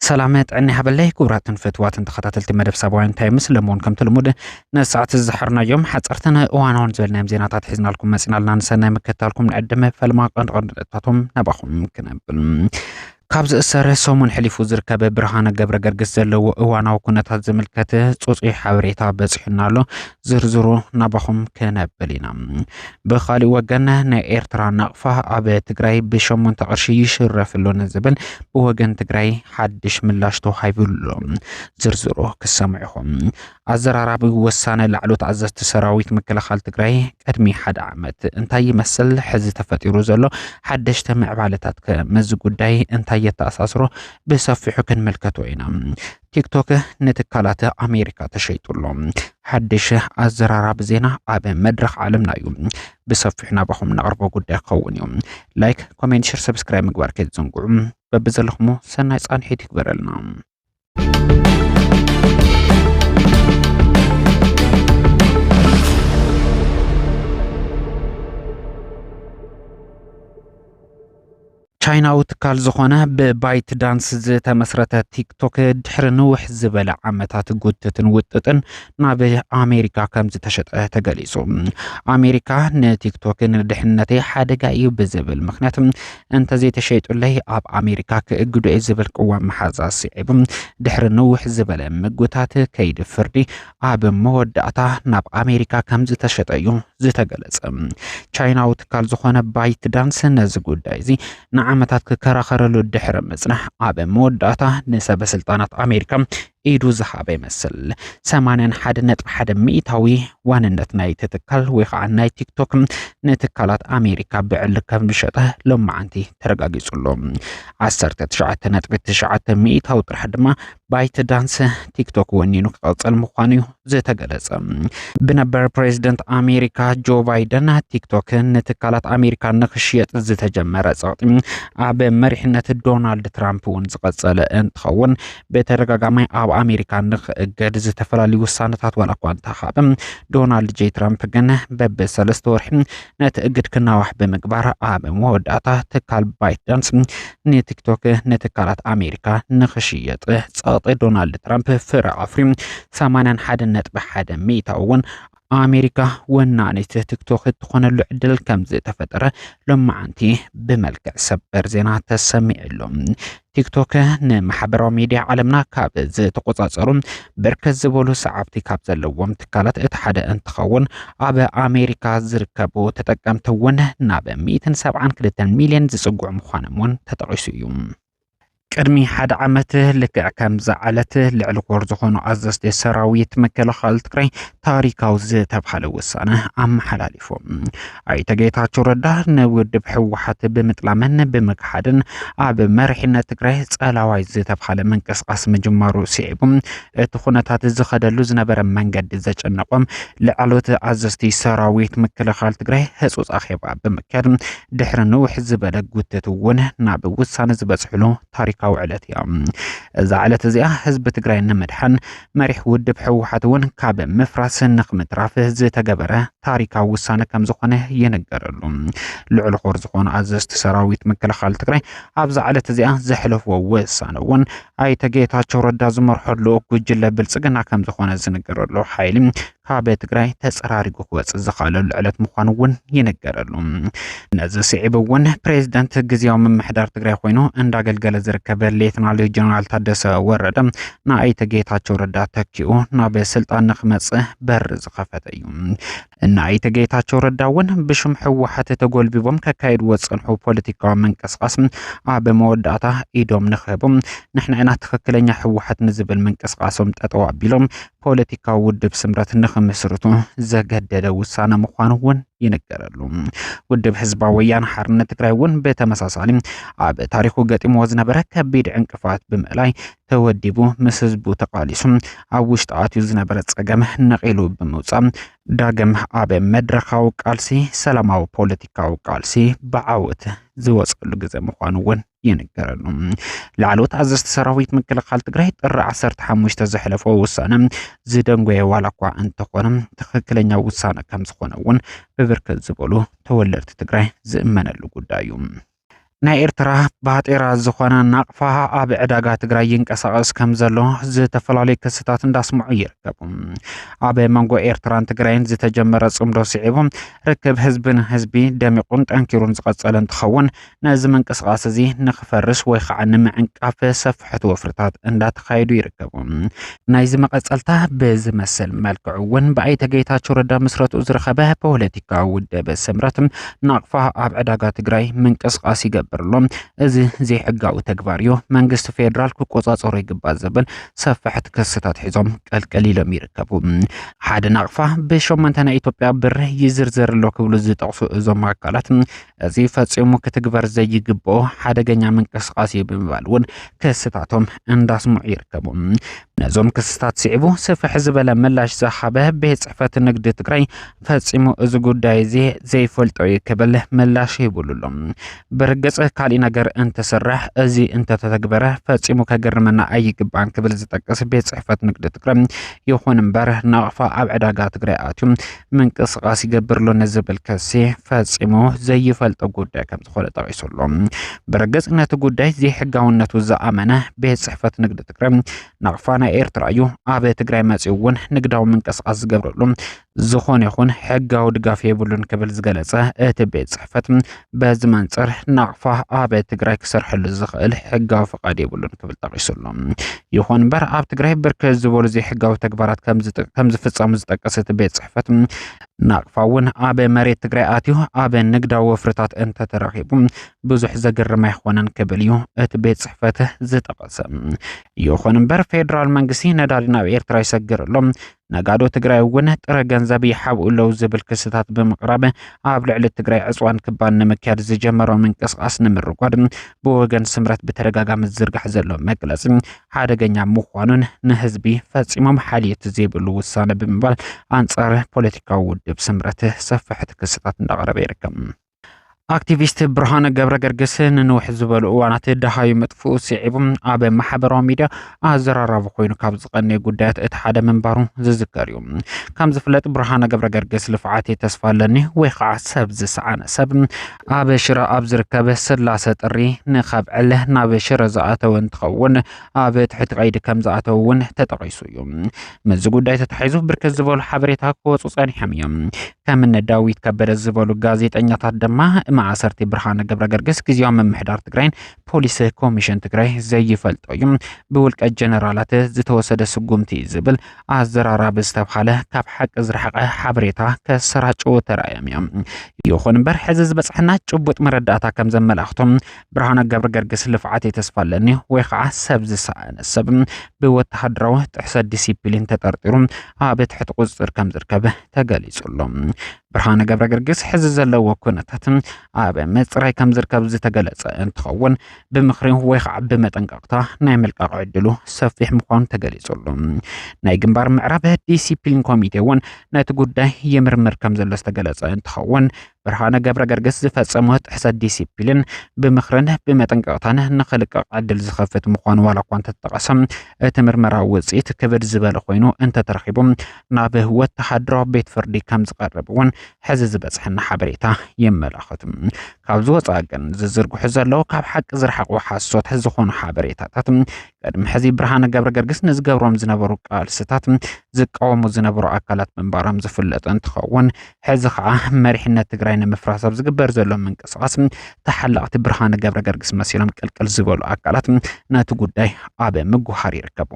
سلامات عني حبلي كوراتن فتواتن تخطاتلتي مدف سابوين تايمس لمون كم تلمود نساعت الزحرنا يوم حصرتنا وانا نزلنا مزينات حزنا لكم مسينا لنا نسنا مكتالكم نقدم فلما قنطاتهم نباخم كنبل كابز السر سومون حليفو زركب برهانه قبر قرقز زلو اوانا وكونتات زملكت صوصي حوريتا بصحنا له زرزرو نباخم كنبلينا بخالي وقنا نا ايرترا نقفه اب تግራይ بشمون تقرشي يشرف له نزبل بوغن تግራይ حدش ملاشتو هايبلو زرزرو كسمعهم ازراراب وسانه لعلو تعززت سراويت مكلخال تግራይ قدمي حد عمت انتي مسل حز تفطيرو زلو حدش تمع بالتات كمز غداي انتي يتأساسرو بسفحو كنملكتو اينا تيك توك نتكالات امريكا تشيطلو حدش ازراراب زينا اب مدرخ عالمنا يوم بسفحنا بخم نقربو غداي قون يوم لايك كومنت شير سبسكرايب مغبار كتزنقو ببزلخمو سناي صانحي تكبرلنا چاینا وتکال زخونه به بایت دانس زت مسرت تیک توک دحر نوح زبل عمتات گوتتن وتتن ناب امریکا کم زتشت تگلیسو امریکا ن تیک توک ندحنته حدقه ایو بزبل مخناتم انت زیت شیت له اب امریکا کگدو زبل قوام حزاس عیبم دحر نوح زبل مگوتات کید فردی اب مودعتا ناب امریکا کم زتشت ایو زتگلص چاینا وتکال زخونه بایت دانس نز گودایزی عمتات كراخرلو الدحر مزنح عاب موداتا نسب سلطانات أمريكا إيدو زحابة يمثل 81.1 مئتاوي واننت ناي تتكال ويقع ناي تيك توك نتكالات أمريكا بعلكم بشطه لما عنتي ترقاقي صلو 19.9 مئتاو ترحدما بايت دانس تيك توك ونينو قلص المخانيو زي تقلص بنبر بريزيدنت أمريكا جو بايدن تيك توك نتكالات أمريكا نخشيت زي تجمرة صاطم عب مرحنة دونالد ترامب ونزقصل انتخون بترقاقامي أو أمريكا نخ قد زتفلالي وسانتات والأقوان تخابم دونالد جي ترامب جن بب سلستورحم نتأجد كنا وح بمقبار عب موداتا تكال بايت دانس تيك توك نتكالات أمريكا نخشيت صاطي دونالد ترامب فرع أفريم 81.1 مئتاون أمريكا ونانيت تيك توك تخون العدل كم زي تفترة لما عنتي بملك سبر زينات تسمع لهم تيك توك نمحبرو ميديا عالمنا كاب زي تقوصاصرو بركز زبولو سعابتي كاب زلوم تكالات اتحاد انتخون اب امريكا زركبو تتقمتون ناب 172 مليون زصقع مخانمون تتقيسيوم قدمي حد عمته لك كم زعلته لعلقور زخونو عززت سراويت مكلخال تግራይ ታሪካው ዝተብሓለ ውሳነ ኣመሓላሊፎም ኣይተጌታቸው ረዳ ንውድብ ሕወሓት ብምጥላመን ብምክሓድን ኣብ መሪሕነት ትግራይ ጸላዋይ ዝተብሓለ መንቀስቃስ ምጅማሩ ሲዒቡም እቲ ኩነታት ዝኸደሉ ዝነበረ መንገዲ ዘጨነቆም ለዓሎት ኣዘዝቲ ሰራዊት ምክልኻል ትግራይ ህጹጽ ኣኼባ ብምክያድ ድሕሪ ንውሕ ዝበለ ጉተት እውን ናብ ውሳነ ዝበጽሕሉ ታሪካዊ ዕለት እያ እዛ ዕለት እዚኣ ህዝቢ ትግራይ ንምድሓን መሪሕ ውድብ ሕወሓት እውን ካብ ምፍራስ نخمتراف زتجبره تاريخ وسانة كم زخنه ينقرلو لعل خور زخون عززت سراويت مكلخال تقري عبز على تزيئة زحلف ووسانة ون اي تجيتها شورد دازمر حلو كوجل بلسقنا كم زخونه زنقرلو حيلي كابه تقري تسراري قوة الزخالة العلت مخانون ينقرلو نزل سعيبون بريزيدنت قزيوم من محدار تقري خوينو اندا قلقل زركب ليتنالي جنرال تادس وردم نا اي تجيتها شورد تكيو نا بسلطان نخمصه برز خفتيوم ان اي تجيتاچو رداون بشم حوحت تغولبيبم ككايد وصنحو بوليتيكا منقسقس اب موداتا ايدوم نخبم نحن انا تخكلኛ حوحت نزبل منقسقاسم تطوا بيلم بوليتيكا ودب سمرت نخمسرتو زغدده وسانه مخانون ينقرلو ودب حزبا ويان حرنت تግራይውን በተመሳሳሊ አብ ታሪኩ ገጥሞ ዝነበረ ከቢድ ዕንቅፋት ብምዕላይ ተወዲቡ መስዝቡ ተቃሊሱም ኣብ ውሽጥ ኣትዩ ዝነበረ ጸገም ነቂሉ ብምውጻም ዳግም ኣብ መድረኻው ቃልሲ ሰላማዊ ፖለቲካዊ ቃልሲ በዓወት ዝወጽሉ ግዜ ምዃኑ እውን ينقرن لعلوت عززت سراويت مكلخال تግራይ ጥር 15 ዘሕለፈ ውሳነ ዝደንጎየ ዋላኳ እንተኾነም ትክክለኛ ውሳነ ከም ዝኾነ እውን በብርክት ዝበሉ ተወለድቲ ትግራይ ዝእመነሉ ጉዳዩ ናይ ኤርትራ ባጤራ ዝኾነ ናቕፋ ኣብ ዕዳጋ ትግራይ ይንቀሳቐስ ከም ዘሎ ዝተፈላለዩ ክስታት እንዳስምዑ ይርከቡ። ኣብ መንጎ ኤርትራን ትግራይን ዝተጀመረ ጽምዶ ስዒቡ ርክብ ህዝብን ህዝቢ ደሚቁን ጠንኪሩን ዝቐጸለ እንትኸውን ነዚ ምንቅስቓስ እዚ ንኽፈርስ ወይ ከዓ ንምዕንቃፍ ሰፍሕቲ ወፍርታት እንዳተኻየዱ ይርከቡ። ናይዚ መቐጸልታ ብዝመስል መልክዕ እውን ብኣይተ ጌታቸው ረዳ ምስረቱ ዝረኸበ ፖለቲካዊ ውድብ ስምረት ናቕፋ ኣብ ዕዳጋ ትግራይ ምንቅስቓስ ይገብር እዚ ዘይሕጋዊ ተግባር እዩ መንግስቲ ፌደራል ክቆጻጸሮ ይግባእ ዝብል ሰፍሕቲ ክስታት ሒዞም ቀልቀል ኢሎም ይርከቡ። ሓደ ናቕፋ ብሸመንተ ናይ ኢትዮጵያ ብር ይዝርዘርሎ ክብሉ ዝጠቕሱ እዞም አካላት እዚ ፈጺሙ ክትግበር ዘይግብኦ ሓደገኛ ምንቅስቓስ እዩ ብምባል እውን ክስታቶም እንዳስምዑ ይርከቡ። ነዞም ክስታት ስዒቡ ስፍሕ ዝበለ ምላሽ ዝሃበ ቤት ጽሕፈት ንግዲ ትግራይ ፈጺሙ እዚ ጉዳይ እዚ ዘይፈልጦ እዩ ክብል ምላሽ ይብሉሎም። ብርግጽ ካልእ ነገር እንተስራሕ እዚ እንተተግበረ ፈጺሙ ከገርመና ኣይግባን ክብል ዝጠቅስ ቤት ጽሕፈት ንግዲ ትግራይ ይኹን እምበር ናቕፋ ኣብ ዕዳጋ ትግራይ ኣትዩ ምንቅስቓስ ይገብርሎ ንዝብል ክሲ ፈጺሙ ዘይፈልጦ ጉዳይ ከም ዝኾነ ጠቒሱሎ። ብርግጽ ነቲ ጉዳይ ዘይሕጋውነቱ ዝኣመነ ቤት ጽሕፈት ንግዲ ትግራይ ናቕፋ ናይ ኤርትራ እዩ ኣብ ትግራይ መጺኡ እውን ንግዳዊ ምንቅስቓስ ዝገብረሉ ዝኾነ ይኹን ሕጋዊ ድጋፍ የብሉን ክብል ዝገለጸ እቲ ቤት ጽሕፈት በዚ መንጽር ናቕፋ ኣብ ትግራይ ክሰርሐሉ ዝኽእል ሕጋዊ ፍቃድ የብሉን ክብል ጠቒሱሎ። ይኹን እምበር ኣብ ትግራይ ብርክት ዝበሉ ዘይሕጋዊ ተግባራት ከም ዝፍጸሙ ዝጠቀሰ እቲ ቤት ጽሕፈት ናቕፋ እውን ኣብ መሬት ትግራይ ኣትዩ ኣብ ንግዳዊ ወፍርታት እንተተረኺቡ ብዙሕ ዘገርም ኣይኾነን ክብል እዩ እቲ ቤት ጽሕፈት ዝጠቐሰ። ይኹን እምበር ፌደራል መንግስቲ ነዳዲ ናብ ኤርትራ ይሰግርሎም ነጋዶ ትግራይ እውን ጥረ ገንዘብ ይሓብኡለው ዝብል ክስታት ብምቕራብ ኣብ ልዕሊ ትግራይ ዕፅዋን ክባን ንምክያድ ዝጀመሮ ምንቅስቓስ ንምርጓድ ብወገን ስምረት ብተደጋጋሚ ዝዝርጋሕ ዘሎ መግለፂ ሓደገኛ ምዃኑን ንህዝቢ ፈጺሞም ሓልየት ዘይብሉ ውሳነ ብምባል ኣንጻር ፖለቲካዊ ውድብ ስምረት ሰፍሕቲ ክስታት እንዳቕረበ ይርከብ። አክቲቪስት ብርሃነ ገብረገርግስ ንንውሕ ዝበሉ እዋናት ደሃዩ መጥፍኡ ስዒቡ ኣብ ማሕበራዊ ሚድያ ኣዘራራቡ ኮይኑ ካብ ዝቐነየ ጉዳያት እቲ ሓደ ምንባሩ ዝዝከር እዩ። ከም ዝፍለጥ ብርሃነ ገብረገርግስ ልፍዓት ተስፋለኒ ወይ ከዓ ሰብ ዝሰዓነ ሰብ ኣብ ሽረ ኣብ ዝርከብ ስላሰ ጥሪ ንኸብዕል ናብ ሽረ ዝኣተወ እንትኸውን ኣብ ትሕቲ ቀይዲ ከም ዝኣተወ እውን ተጠቒሱ እዩ። ምዚ ጉዳይ ተታሒዙ ብርክት ዝበሉ ሓበሬታ ክወፁ ጸኒሖም እዮም። ከም ዳዊት ከበደ ዝበሉ ጋዜጠኛታት ድማ ማዕሰርቲ ብርሃነ ገብረገርግስ ግዚያዊ ምምሕዳር ትግራይን ፖሊስ ኮሚሽን ትግራይ ዘይፈልጦ እዩ ብውልቀ ጀነራላት ዝተወሰደ ስጉምቲ ዝብል ኣዘራራቢ ዝተብሃለ ካብ ሓቂ ዝረሓቐ ሓበሬታ ከሰራጭው ተራእዮም እዮም። ይኹን እምበር ሕዚ ዝበፅሐና ጭቡጥ መረዳእታ ከም ዘመላኽቶም ብርሃነ ገብረገርግስ ልፍዓት ተስፋለኒ ወይ ከዓ ሰብ ዝሰኣነ ሰብ ብወተሃደራዊ ጥሕሰት ዲሲፕሊን ተጠርጢሩ ኣብ ትሕቲ ቁፅጥር ከም ዝርከብ ተገሊጹሎ። ብርሃነ ገብረገርግስ ሕዚ ዘለዎ ኩነታት ኣብ ምፅራይ ከም ዝርከብ ዝተገለጸ እንትኸውን ብምኽሪ ወይ ከዓ ብመጠንቀቕታ ናይ መልቃቕ ዕድሉ ሰፊሕ ምዃኑ ተገሊጹሉ። ናይ ግንባር ምዕራብ ዲሲፕሊን ኮሚቴ እውን ነቲ ጉዳይ ይምርምር ከም ዘሎ ዝተገለጸ እንትኸውን ብርሃነ ገብረገርግስ ዝፈጸመ ጥሕሰት ዲሲፕሊን ብምኽርን ብመጠንቀቕታን ንኽልቀቕ ዕድል ዝኸፍት ምዃኑ ዋላ እኳ እንተተጠቐሰ እቲ ምርመራ ውፅኢት ክብድ ዝበለ ኮይኑ እንተተረኺቡ ናብ ወተሃደራዊ ቤት ፍርዲ ከም ዝቐርብ እውን ሕዚ ዝበፅሐና ሓበሬታ የመላኽት። ካብዚ ወፃኢ ግን ዝዝርግሑ ዘለዉ ካብ ሓቂ ዝረሓቑ ሓሶት ዝኾኑ ሓበሬታታት ቅድሚ ሕዚ ብርሃነ ገብረገርግስ ንዝገብሮም ዝነበሩ ቃልስታት ዝቃወሙ ዝነበሩ ኣካላት ምንባሮም ዝፍለጥ እንትኸውን ሕዚ ከዓ መሪሕነት ትግራይ ንምፍራስ ኣብ ዝግበር ዘሎ ምንቅስቓስ ተሓላቕቲ ብርሃነ ገብረገርግስ መሲሎም ቅልቅል ዝበሉ ኣካላት ነቲ ጉዳይ ኣብ ምጉሃር ይርከቡ።